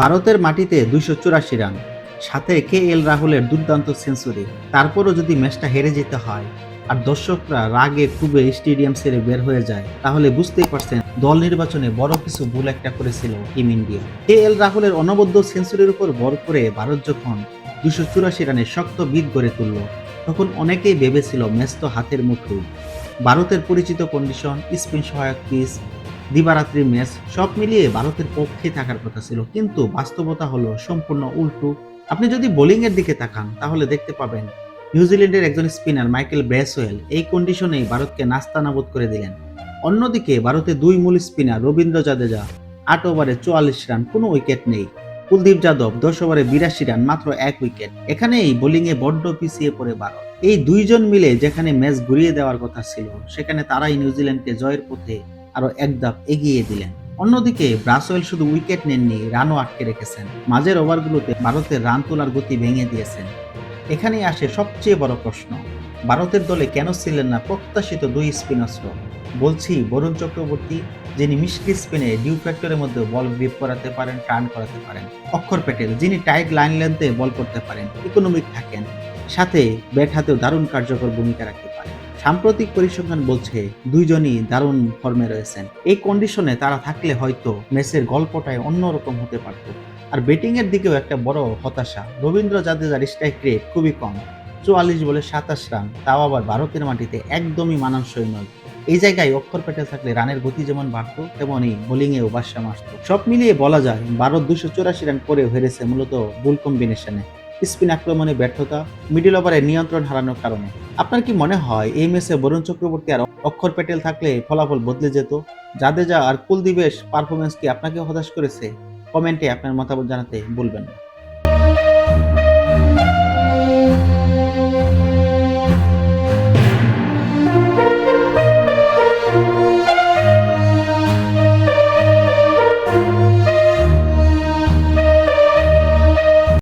ভারতের মাটিতে ২৮৪ রান, সাথে KL রাহুলের দুর্দান্ত সেঞ্চুরি। তারপরও যদি ম্যাচটা হেরে যেতে হয় আর দর্শকরা রাগে ক্ষোভে স্টেডিয়াম ছেড়ে বের হয়ে যায়, তাহলে বুঝতেই পারছেন দল নির্বাচনে বড় কিছু ভুল একটা করেছিল টিম ইন্ডিয়া। KL রাহুলের অনবদ্য সেঞ্চুরির উপর ভর করে ভারত যখন ২৮৪ রানের শক্ত ভিত গড়ে তুলল, তখন অনেকেই ভেবেছিল ম্যাচ তো হাতের মুঠোয়। ভারতের পরিচিত কন্ডিশন, স্পিন সহায়ক পিচ, দিবারাত্রির ম্যাচ সব মিলিয়ে ভারতের পক্ষে থাকার কথা ছিল, কিন্তু বাস্তবতা হলো সম্পূর্ণ উল্টো। আপনি যদি বোলিং এর দিকে তাকান তাহলে দেখতে পাবেন নিউজিল্যান্ডের একজন স্পিনার মাইকেল ব্রেসওয়েল এই কন্ডিশনেই ভারতকে নাস্তানাবুদ করে দিলেন। অন্যদিকে ভারতের দুই মূল স্পিনার রবীন্দ্র জাদেজা ৮ ওভারে ৪৪ রান, কোনো উইকেট নেই। কুলদীপ যাদব ১০ ওভারে ৮২ রান, মাত্র ১ উইকেট। এখানেই বোলিংয়ে বড্ড পিছিয়ে পড়ে ভারত। এই দুইজন মিলে যেখানে ম্যাচ ঘুরিয়ে দেওয়ার কথা ছিল, সেখানে তারাই নিউজিল্যান্ডকে জয়ের পথে আরো এক ধাপ এগিয়ে দিলেন। অন্যদিকে ব্রাসওয়েল শুধু উইকেট নেননি, রানও আটকে রেখেছেন। মাঝের ওভারগুলোতে ভারতের রান তোলার গতি ভেঙে দিয়েছেন। এখানেই আসে সবচেয়ে বড় প্রশ্ন, ভারতের দলে কেন ছিলেন না প্রত্যাশিত দুই স্পিন অস্ত্র? বলছি বরুণ চক্রবর্তী, যিনি মিষ্টি স্পিনে ডিউ ফ্যাক্টরের মধ্যে বল গ্রিপ করাতে পারেন, টার্ন করাতে পারেন। অক্ষর প্যাটেল, যিনি টাইট লাইন লেন্থে বল করতে পারেন, ইকোনমিক থাকেন, সাথে ব্যাট হাতেও দারুণ কার্যকর ভূমিকা রাখতে পারেন। সাম্প্রতিক পরিসংখ্যান বলছে দুইজনই দারুণ ফর্মে রয়েছেন। এই কন্ডিশনে তারা থাকলে হয়তো ম্যাচের গল্পটাই অন্যরকম হতে পারত। আর ব্যাটিং এর দিকেও একটা বড় হতাশা, রবীন্দ্র জাদেজার স্ট্রাইক রেট খুবই কম, ৪৪ বলে ২৭ রান, তাও আবার ভারতের মাটিতে একদমই মানানসই নয়। এই জায়গায় অক্ষর প্যাটেল থাকলে রানের গতি যেমন বাড়তো, তেমনই বোলিংয়েও ভারসাম্য আসতো। সব মিলিয়ে বলা যায় ভারত ২৮৪ রান করেও হেরেছে মূলত ভুল কম্বিনেশনে, স্পিন আক্রমণে ব্যর্থতা, মিডল ওভারে নিয়ন্ত্রণ হারানোর কারণে। আপনার কি মনে হয় এই ম্যাচে বরুণ চক্রবর্তী আর অক্ষর প্যাটেল থাকলে ফলাফল বদলে যেত? জাদেজা আর কুলদীপের পারফরমেন্স কি আপনাকে হতাশ করেছে? কমেন্টে আপনার মতামত জানাতে ভুলবেন না।